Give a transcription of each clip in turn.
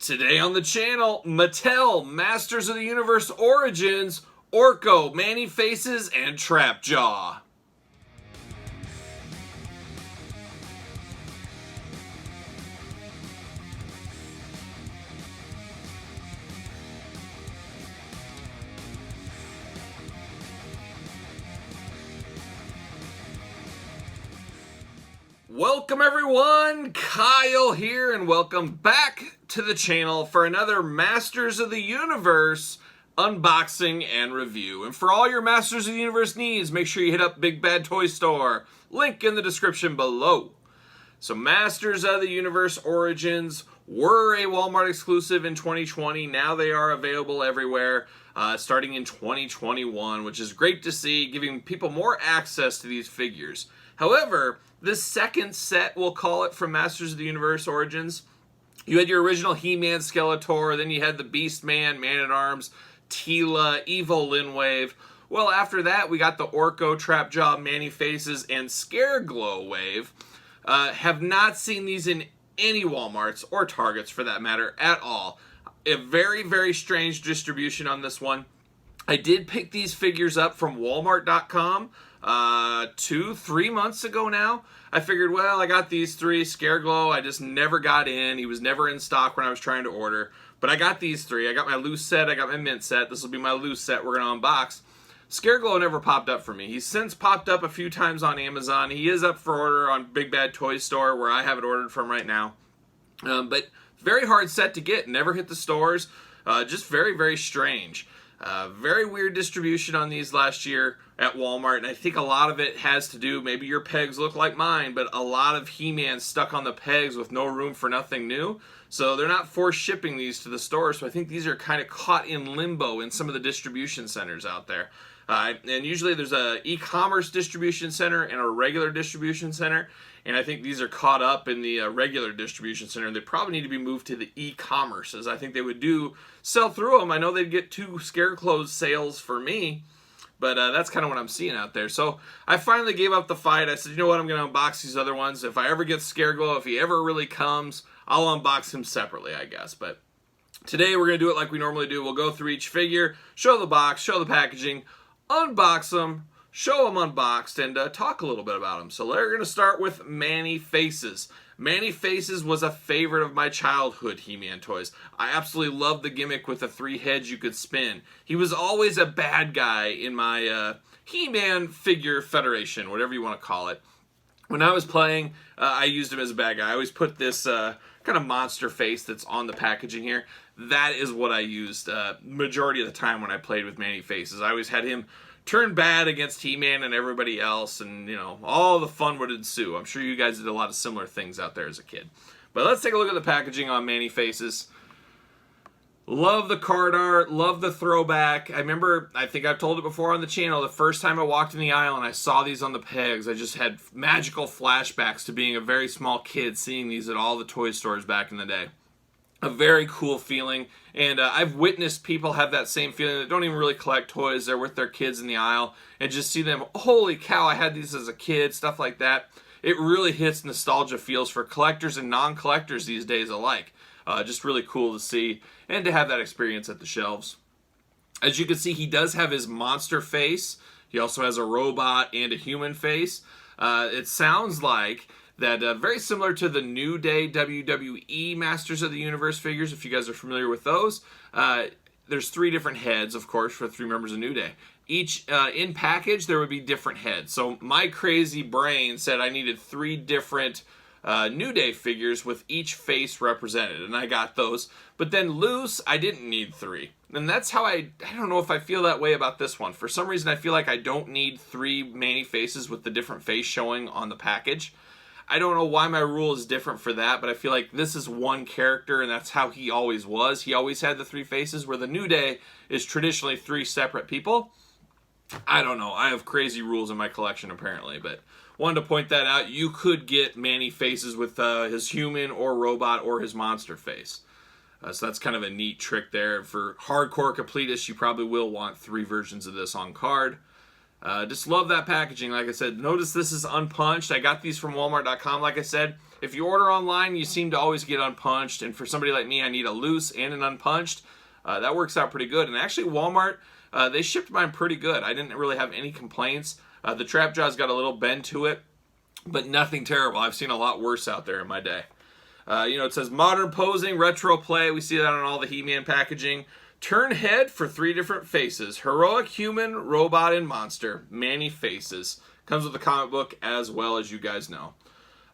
Today on the channel, Mattel Masters of the Universe Origins, Orko, Manny Faces, and Trapjaw. Welcome everyone, Kyle here, and welcome back to the channel for another Masters of the Universe unboxing and review. And for all your Masters of the Universe needs, make sure you hit up Big Bad Toy Store, link in the description below. So Masters of the Universe Origins were a Walmart exclusive in 2020. Now they are available everywhere, starting in 2021, which is great to see, giving people more access to these figures. However, this second set, we'll call it, from Masters of the Universe Origins, you had your original Heman Skeletor, then you had the Beastman, Man-at-Arms, Teela, Evo Linwave. Well, after that, we got the Orko, Trapjaw, Manny Faces, and Scareglow wave. Have not seen these in any Walmarts, or Targets for that matter, at all. A very, very strange distribution on this one. I did pick these figures up from Walmart.com 2-3 months ago now. I figured, well, I got these three. Scareglow, I just never got in. He was never in stock when I was trying to order. But I got these three. I got my loose set. I got my mint set. This will be my loose set we're going to unbox. Scareglow never popped up for me. He's since popped up a few times on Amazon. He is up for order on Big Bad Toy Store, where I have it ordered from right now. But very hard set to get. Never hit the stores. Just very, very strange. Very weird distribution on these last year at Walmart, and I think a lot of it has to do, maybe your pegs look like mine, but a lot of He-Man stuck on the pegs with no room for nothing new, so they're not force shipping these to the store, so I think these are kind of caught in limbo in some of the distribution centers out there. And usually there's a e-commerce distribution center and a regular distribution center, and I think these are caught up in the regular distribution center, and they probably need to be moved to the e-commerce, as I think they would do sell through them. I know they'd get 2 Scarecrow sales for me, but that's kind of what I'm seeing out there. So I finally gave up the fight. I said, you know what, I'm going to unbox these other ones. If I ever get Scareglow, if he ever really comes, I'll unbox him separately, I guess. But today we're going to do it like we normally do. We'll go through each figure, show the box, show the packaging, unbox them, show them unboxed, and talk a little bit about them. So we're going to start with Manny Faces. Manny Faces was a favorite of my childhood He-Man toys. I absolutely loved the gimmick with the 3 heads you could spin. He was always a bad guy in my He-Man figure federation, whatever you want to call it. When I was playing, I used him as a bad guy. I always put this kind of monster face that's on the packaging here. That is what I used majority of the time when I played with Manny Faces. I always had him turn bad against He-Man and everybody else, and, you know, all the fun would ensue. I'm sure you guys did a lot of similar things out there as a kid. But let's take a look at the packaging on Manny Faces. Love the card art, love the throwback. I remember, I think I've told it before on the channel, the first time I walked in the aisle and I saw these on the pegs, I just had magical flashbacks to being a very small kid, seeing these at all the toy stores back in the day. A very cool feeling, and I've witnessed people have that same feeling that don't even really collect toys. They're with their kids in the aisle and just see them, holy cow, I had these as a kid, stuff like that. It really hits nostalgia feels for collectors and non-collectors these days alike. Just really cool to see and to have that experience at the shelves. As you can see, he does have his monster face. He also has a robot and a human face. It sounds like that very similar to the New Day WWE Masters of the Universe figures, if you guys are familiar with those. There's 3 different heads, of course, for 3 members of New Day. Each, in package, there would be different heads. So my crazy brain said I needed 3 different New Day figures with each face represented, and I got those. But then loose, I didn't need 3. And that's how I don't know if I feel that way about this one. For some reason, I feel like I don't need 3 Manny Faces with the different face showing on the package. I don't know why my rule is different for that, but I feel like this is one character, and that's how he always was. He always had the 3 faces, where the New Day is traditionally 3 separate people. I don't know. I have crazy rules in my collection, apparently, but wanted to point that out. You could get Manny Faces with his human or robot or his monster face. So that's kind of a neat trick there. For hardcore completists, you probably will want 3 versions of this on card. Just love that packaging. Like I said, notice this is unpunched. I got these from Walmart.com. Like I said, if you order online, you seem to always get unpunched. And for somebody like me, I need a loose and an unpunched. That works out pretty good. And actually, Walmart, they shipped mine pretty good. I didn't really have any complaints. The trap jaw's got a little bend to it, but nothing terrible. I've seen a lot worse out there in my day. It says modern posing, retro play. We see that on all the He-Man packaging. Turn head for 3 different faces. Heroic, human, robot, and monster. Manny Faces. Comes with the comic book as well, as you guys know.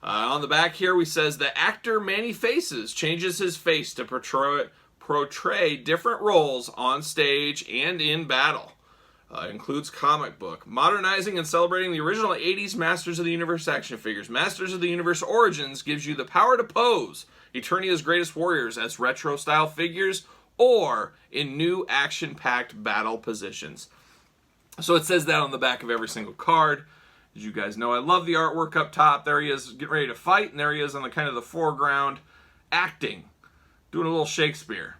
On the back here, we says the actor Manny Faces changes his face to portray different roles on stage and in battle. Includes comic book. Modernizing and celebrating the original 80s Masters of the Universe action figures. Masters of the Universe Origins gives you the power to pose Eternia's greatest warriors as retro-style figures or in new action-packed battle positions. So it says that on the back of every single card. As you guys know, I love the artwork up top. There he is getting ready to fight, and there he is on the kind of the foreground acting, doing a little Shakespeare.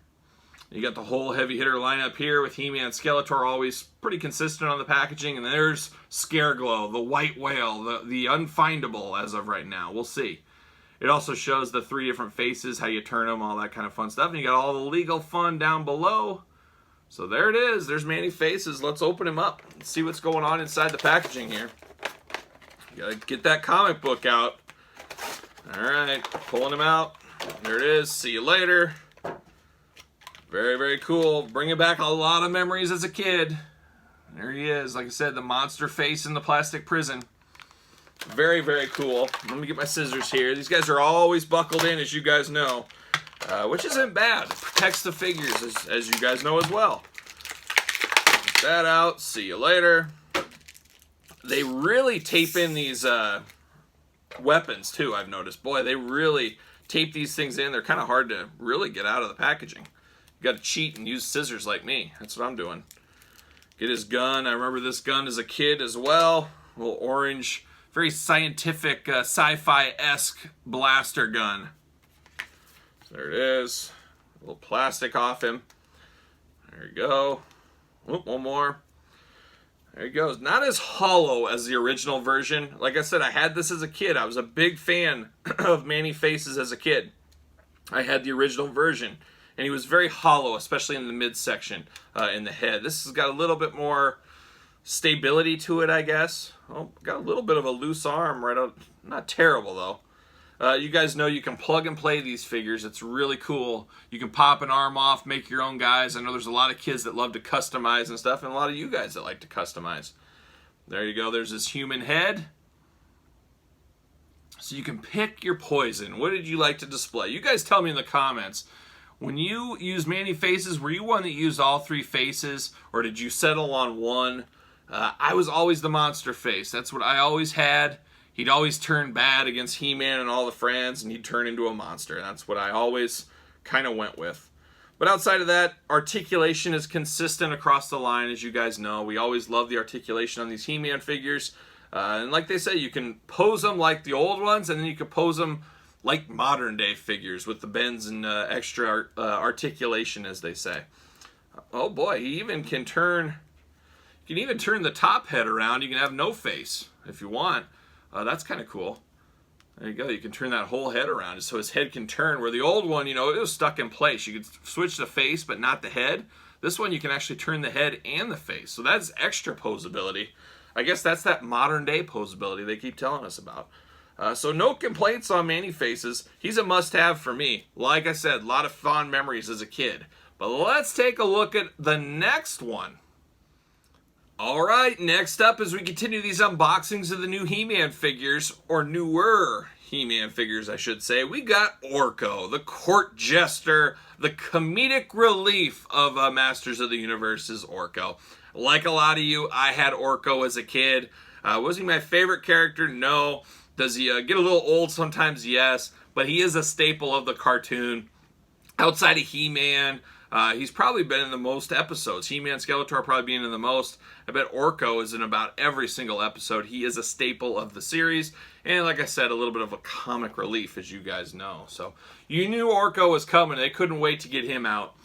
You got the whole heavy hitter lineup here with He-Man and Skeletor always pretty consistent on the packaging. And there's Scareglow, the white whale, the unfindable as of right now. We'll see. It also shows the 3 different faces, how you turn them, all that kind of fun stuff. And you got all the legal fun down below. So there it is. There's Manny Faces. Let's open him up and see what's going on inside the packaging here. You gotta get that comic book out. All right, pulling him out. There it is. See you later. Very, very cool. Bringing back a lot of memories as a kid. There he is. Like I said, the monster face in the plastic prison. Very, very cool. Let me get my scissors here. These guys are always buckled in, as you guys know, which isn't bad. It protects the figures, as you guys know as well. Get that out. See you later. They really tape in these weapons, too, I've noticed. Boy, they really tape these things in. They're kind of hard to really get out of the packaging. You got to cheat and use scissors like me. That's what I'm doing. Get his gun. I remember this gun as a kid as well. A little orange, very scientific, sci-fi-esque blaster gun. So there it is. A little plastic off him. There you go. Oop, one more. There he goes. Not as hollow as the original version. Like I said, I had this as a kid. I was a big fan of Manny Faces as a kid. I had the original version. And he was very hollow, especially in the midsection, in the head. This has got a little bit more stability to it, I guess. Oh, got a little bit of a loose arm right out. Not terrible, though. You guys know you can plug and play these figures. It's really cool. You can pop an arm off, make your own guys. I know there's a lot of kids that love to customize and stuff, and a lot of you guys that like to customize. There you go. There's his human head. So you can pick your poison. What did you like to display? You guys tell me in the comments. When you use Manny Faces, were you one that used all 3 faces, or did you settle on one? I was always the monster face. That's what I always had. He'd always turn bad against He-Man and all the friends, and he'd turn into a monster. And that's what I always kind of went with. But outside of that, articulation is consistent across the line, as you guys know. We always love the articulation on these He-Man figures. And like they say, you can pose them like the old ones, and then you can pose them like modern day figures with the bends and extra articulation, as they say. Oh boy, he even can turn. You can even turn the top head around. You can have no face if you want. That's kind of cool. There you go. You can turn that whole head around so his head can turn. Where the old one, it was stuck in place. You could switch the face, but not the head. This one, you can actually turn the head and the face. So that's extra posability. I guess that's that modern day posability they keep telling us about. So no complaints on Manny Faces. He's a must-have for me. Like I said, a lot of fond memories as a kid. But let's take a look at the next one. Alright, next up as we continue these unboxings of the new He-Man figures, or newer He-Man figures I should say, we got Orko, the court jester, the comedic relief of Masters of the Universe's Orko. Like a lot of you, I had Orko as a kid. Was he my favorite character? No. Does he get a little old sometimes? Yes. But he is a staple of the cartoon. Outside of He-Man, he's probably been in the most episodes. He-Man, Skeletor probably being in the most. I bet Orko is in about every single episode. He is a staple of the series. And like I said, a little bit of a comic relief, as you guys know. So you knew Orko was coming. They couldn't wait to get him out.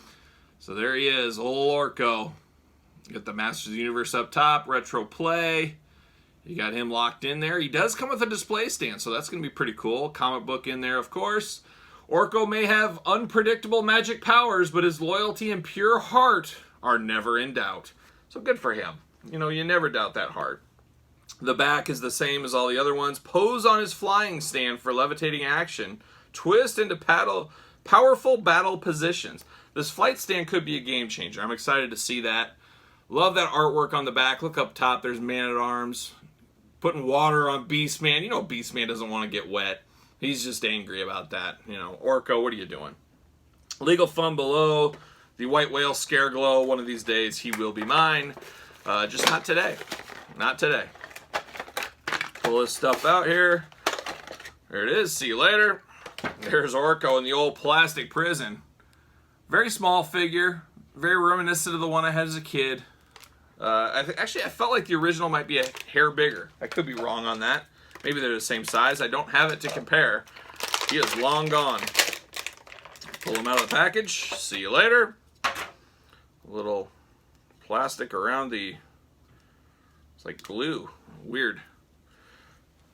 So there he is, old Orko. You got the Masters of the Universe up top, retro play. You got him locked in there. He does come with a display stand, so that's going to be pretty cool. Comic book in there, of course. Orko may have unpredictable magic powers, but his loyalty and pure heart are never in doubt. So good for him. You know, you never doubt that heart. The back is the same as all the other ones. Pose on his flying stand for levitating action. Twist into powerful battle positions. This flight stand could be a game changer. I'm excited to see that. Love that artwork on the back. Look up top. There's Man-at-Arms. Putting water on Beastman. You know Beastman doesn't want to get wet. He's just angry about that. You know, Orko, what are you doing? Legal Fun below. The White Whale Scare Glow. One of these days he will be mine. Just not today. Not today. Pull this stuff out here. There it is. See you later. There's Orko in the old plastic prison. Very small figure. Very reminiscent of the one I had as a kid. Actually, I felt like the original might be a hair bigger. I could be wrong on that. Maybe they're the same size. I don't have it to compare. He is long gone. Pull him out of the package. See you later. A little plastic around the... It's like glue. Weird.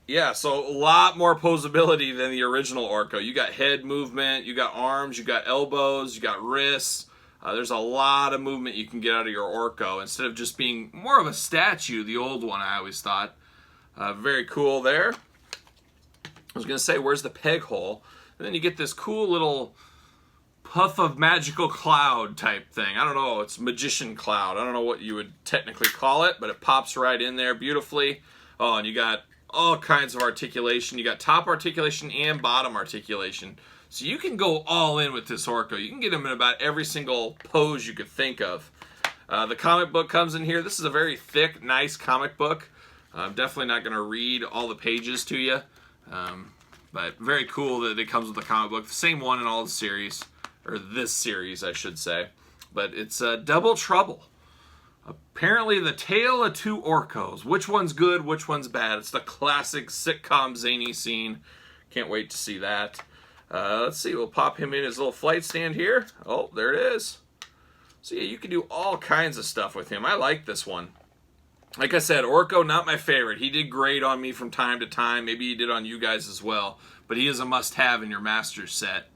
Yeah, so a lot more posability than the original Orko. You got head movement, you got arms, you got elbows, you got wrists. There's a lot of movement you can get out of your Orko instead of just being more of a statue, the old one I always thought. Very cool there. I was going to say, where's the peg hole? And then you get this cool little puff of magical cloud type thing. I don't know, it's magician cloud. I don't know what you would technically call it, but it pops right in there beautifully. Oh, and you got all kinds of articulation. You got top articulation and bottom articulation. So you can go all in with this Orko. You can get him in about every single pose you could think of. The comic book comes in here. This is a very thick, nice comic book. I'm definitely not going to read all the pages to you. But very cool that it comes with the comic book. The same one in all the series. Or this series, I should say. But it's Double Trouble. Apparently the tale of two Orkos. Which one's good, which one's bad? It's the classic sitcom zany scene. Can't wait to see that. Let's see, we'll pop him in his little flight stand here. Oh, there it is. So yeah, you can do all kinds of stuff with him. I like this one. Like I said, Orko, not my favorite. He did great on me from time to time. Maybe he did on you guys as well. But he is a must-have in your Masters set.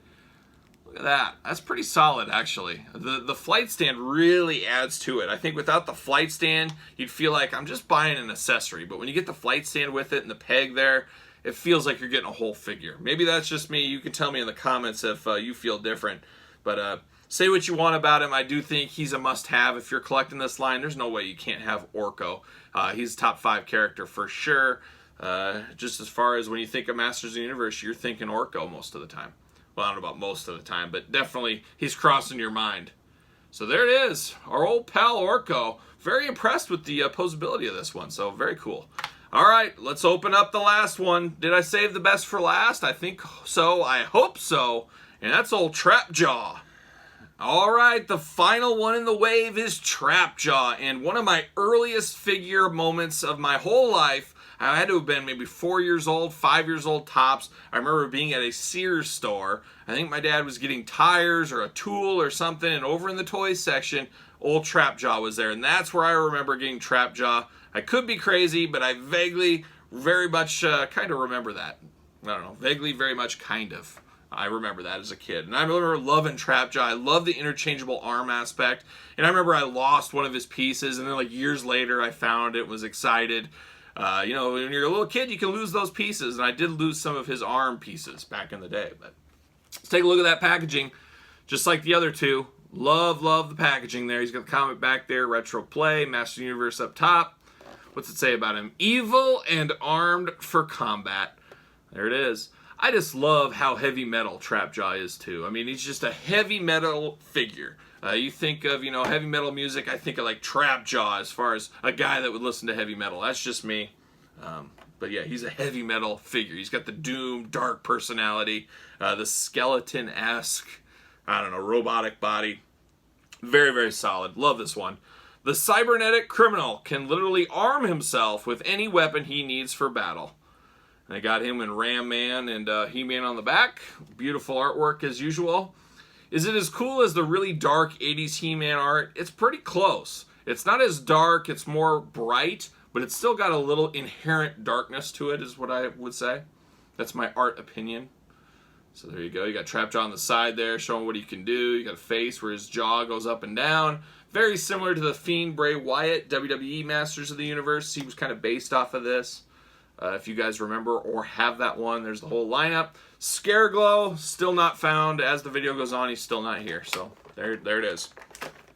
Look at that. That's pretty solid, actually. The flight stand really adds to it. I think without the flight stand, you'd feel like I'm just buying an accessory. But when you get the flight stand with it and the peg there, it feels like you're getting a whole figure. Maybe that's just me. You can tell me in the comments if you feel different. But say what you want about him. I do think he's a must-have. If you're collecting this line, there's no way you can't have Orko. He's a top 5 character for sure. Just as far as when you think of Masters of the Universe, you're thinking Orko most of the time. Well, I don't know about most of the time, but definitely he's crossing your mind. So there it is. Our old pal Orko. Very impressed with the posability of this one. So very cool. All right, let's open up the last one. Did I save the best for last? I think so. I hope so. And that's old Trapjaw. All right, the final one in the wave is Trapjaw. And one of my earliest figure moments of my whole life, I had to have been maybe 4 years old, 5 years old tops. I remember being at a Sears store. I think my dad was getting tires or a tool or something. And over in the toys section, old Trapjaw was there. And that's where I remember getting Trapjaw. I could be crazy, but I vaguely, very much kind of remember that. I don't know, vaguely, very much, kind of. I remember that as a kid. And I remember loving Trapjaw. I love the interchangeable arm aspect. And I remember I lost one of his pieces, and then like years later I found it, was excited. You know, when you're a little kid, you can lose those pieces. And I did lose some of his arm pieces back in the day. But let's take a look at that packaging. Just like the other two. Love the packaging there. He's got the comic back there, retro play, Master Universe up top. What's it say about him? Evil and armed for combat. There it is. I just love how heavy metal Trapjaw is too. I mean, he's just a heavy metal figure. You think of, you know, heavy metal music, I think of like Trapjaw as far as a guy that would listen to heavy metal. That's just me. But yeah, he's a heavy metal figure. He's got the doom, dark personality, the skeleton-esque, I don't know, robotic body. Very, very solid. Love this one. The cybernetic criminal can literally arm himself with any weapon he needs for battle. I got him in Ram Man and He-Man on the back. Beautiful artwork as usual. Is it as cool as the really dark 80s He-Man art? It's pretty close. It's not as dark, it's more bright, but it's still got a little inherent darkness to it, is what I would say. That's my art opinion. So there you go. You got Trapjaw on the side there, showing what he can do. You got a face where his jaw goes up and down. Very similar to the Fiend Bray Wyatt WWE Masters of the Universe. He was kind of based off of this. If you guys remember or have that one, there's the whole lineup. Scareglow, still not found. As the video goes on, he's still not here. So there it is.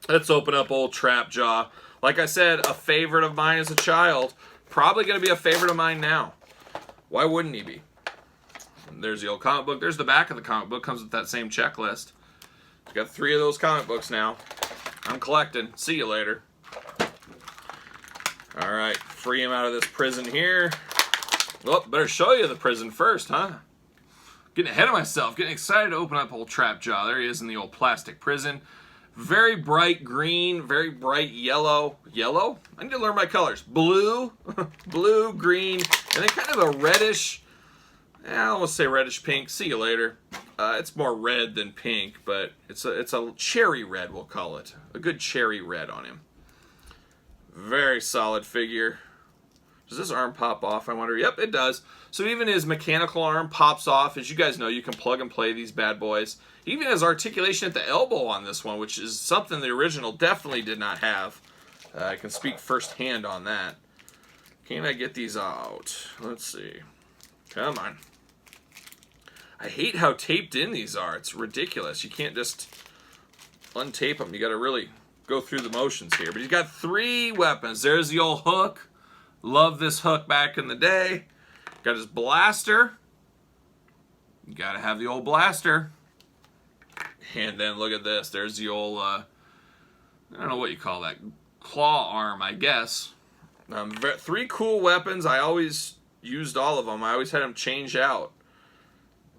Let's open up old Trapjaw. Like I said, a favorite of mine as a child. Probably going to be a favorite of mine now. Why wouldn't he be? And there's the old comic book. There's the back of the comic book. Comes with that same checklist. Got 3 of those comic books now. I'm collecting. See you later. Alright, free him out of this prison here. Well, better show you the prison first, huh? Getting ahead of myself. Getting excited to open up old Trapjaw. There he is in the old plastic prison. Very bright green, very bright yellow. Yellow? I need to learn my colors. Blue, blue, green, and then kind of a reddish, I almost say reddish pink. See you later. It's more red than pink, but it's a cherry red, we'll call it. A good cherry red on him. Very solid figure. Does this arm pop off, I wonder? Yep, it does. So even his mechanical arm pops off. As you guys know, you can plug and play these bad boys. He even has articulation at the elbow on this one, which is something the original definitely did not have. I can speak firsthand on that. Can I get these out? Let's see. Come on. I hate how taped in these are. It's ridiculous. You can't just untape them. You got to really go through the motions here. But he's got 3 weapons. There's the old hook. Love this hook back in the day. Got his blaster. You got to have the old blaster. And then look at this. There's the old, I don't know what you call that. Claw arm, I guess. 3 cool weapons. I always used all of them. I always had them change out.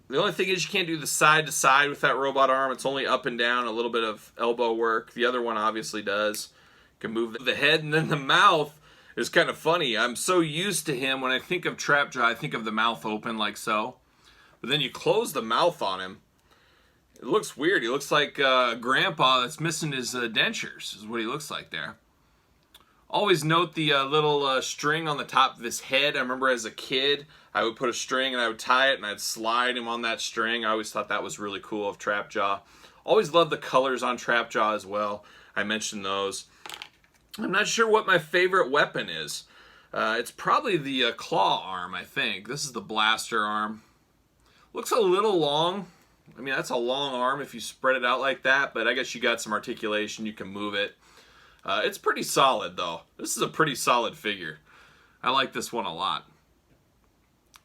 The only thing is you can't do the side to side with that robot arm. It's only up and down, a little bit of elbow work. The other one obviously does. You can move the head, and then the mouth is kind of funny. I'm so used to him. When I think of Trapjaw, I think of the mouth open like so. But then you close the mouth on him. It looks weird. He looks like Grandpa that's missing his dentures, is what he looks like there. Always note the little string on the top of his head. I remember as a kid, I would put a string and I would tie it and I'd slide him on that string. I always thought that was really cool of Trapjaw. Always loved the colors on Trapjaw as well. I mentioned those. I'm not sure what my favorite weapon is. It's probably the claw arm, I think. This is the blaster arm. Looks a little long. I mean, that's a long arm if you spread it out like that, but I guess you got some articulation. You can move it. It's pretty solid, though. This is a pretty solid figure. I like this one a lot.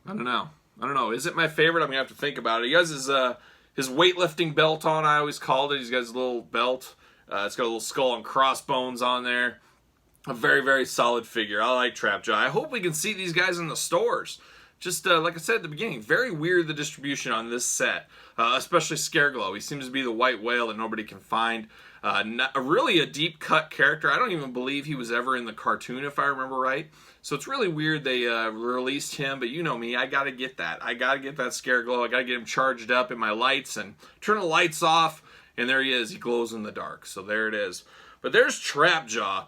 I don't know. Is it my favorite? I'm going to have to think about it. He has his weightlifting belt on, I always called it. He's got his little belt. It's got a little skull and crossbones on there. A very, very solid figure. I like Trapjaw. I hope we can see these guys in the stores. Just like I said at the beginning, very weird the distribution on this set, especially Scareglow. He seems to be the white whale that nobody can find. Really a deep cut character. I don't even believe he was ever in the cartoon, if I remember right. So it's really weird they released him, but you know me, I gotta get that. I gotta get that Scareglow. I gotta get him charged up in my lights and turn the lights off, and there he is. He glows in the dark. So there it is. But there's Trapjaw,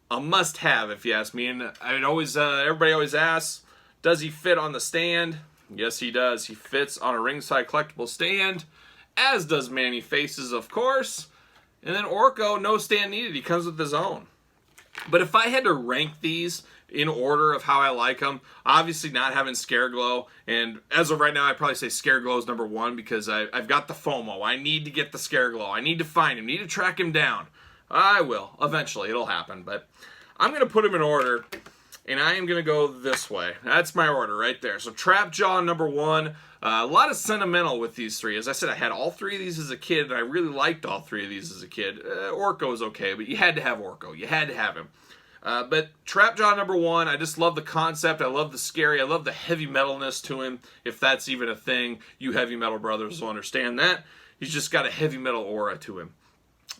a must-have if you ask me. And everybody always asks, does he fit on the stand? Yes, he does. He fits on a ringside collectible stand, as does Manny Faces, of course. And then Orko, no stand needed. He comes with his own. But if I had to rank these in order of how I like them, obviously not having Scareglow, and as of right now, I'd probably say Scareglow is number 1 because I've got the FOMO. I need to get the Scareglow. I need to find him. I need to track him down. I will. Eventually, it'll happen. But I'm going to put him in order, and I am going to go this way. That's my order right there. So Trapjaw, number 1. A lot of sentimental with these 3. As I said, I had all 3 of these as a kid, and I really liked all 3 of these as a kid. Orko is okay, but you had to have Orko. You had to have him. But Trapjaw, number 1, I just love the concept. I love the scary. I love the heavy metalness to him, if that's even a thing. You heavy metal brothers will understand that. He's just got a heavy metal aura to him.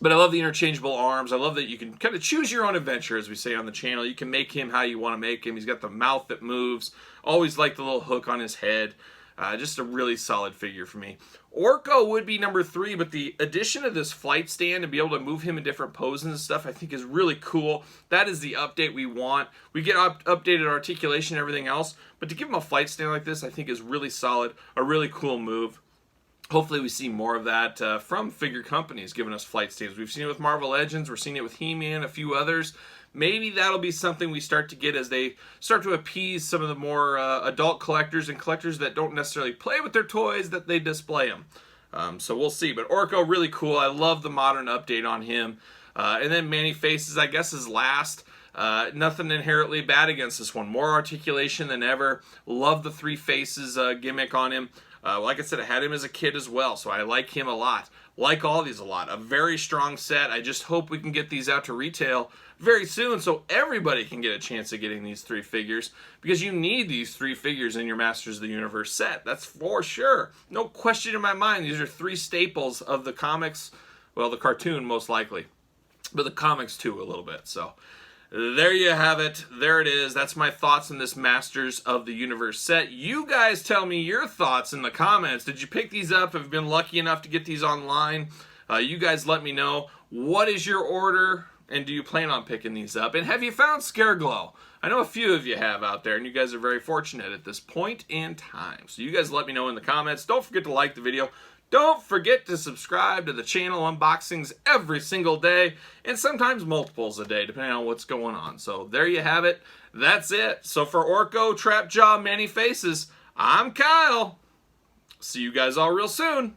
But I love the interchangeable arms. I love that you can kind of choose your own adventure, as we say on the channel. You can make him how you want to make him. He's got the mouth that moves. Always like the little hook on his head. Just a really solid figure for me. Orko would be number 3, but the addition of this flight stand and be able to move him in different poses and stuff, I think is really cool. That is the update we want. We get updated articulation and everything else, but to give him a flight stand like this, I think is really solid, a really cool move. Hopefully we see more of that from figure companies giving us flight stands. We've seen it with Marvel Legends, we're seeing it with Heman, a few others. Maybe that'll be something we start to get as they start to appease some of the more adult collectors and collectors that don't necessarily play with their toys, that they display them. So we'll see. But Orko, really cool. I love the modern update on him. And then Manny Faces, I guess, is last. Nothing inherently bad against this one. More articulation than ever. Love the 3 faces gimmick on him. Like I said, I had him as a kid as well, so I like him a lot. Like all these a lot. A very strong set. I just hope we can get these out to retail very soon so everybody can get a chance of getting these 3 figures, because you need these 3 figures in your Masters of the Universe set. That's for sure. No question in my mind. These are 3 staples of the comics. Well, the cartoon most likely, but the comics too a little bit. So there you have it. There it is. That's my thoughts on this Masters of the Universe set. You guys tell me your thoughts in the comments. Did you pick these up? Have you been lucky enough to get these online? You guys let me know. What is your order? And do you plan on picking these up? And have you found Scareglow? I know a few of you have out there, and you guys are very fortunate at this point in time. So you guys let me know in the comments. Don't forget to like the video. Don't forget to subscribe to the channel. Unboxings every single day, and sometimes multiples a day, depending on what's going on. So there you have it. That's it. So for Orko, Trapjaw, Manny Faces, I'm Kyle. See you guys all real soon.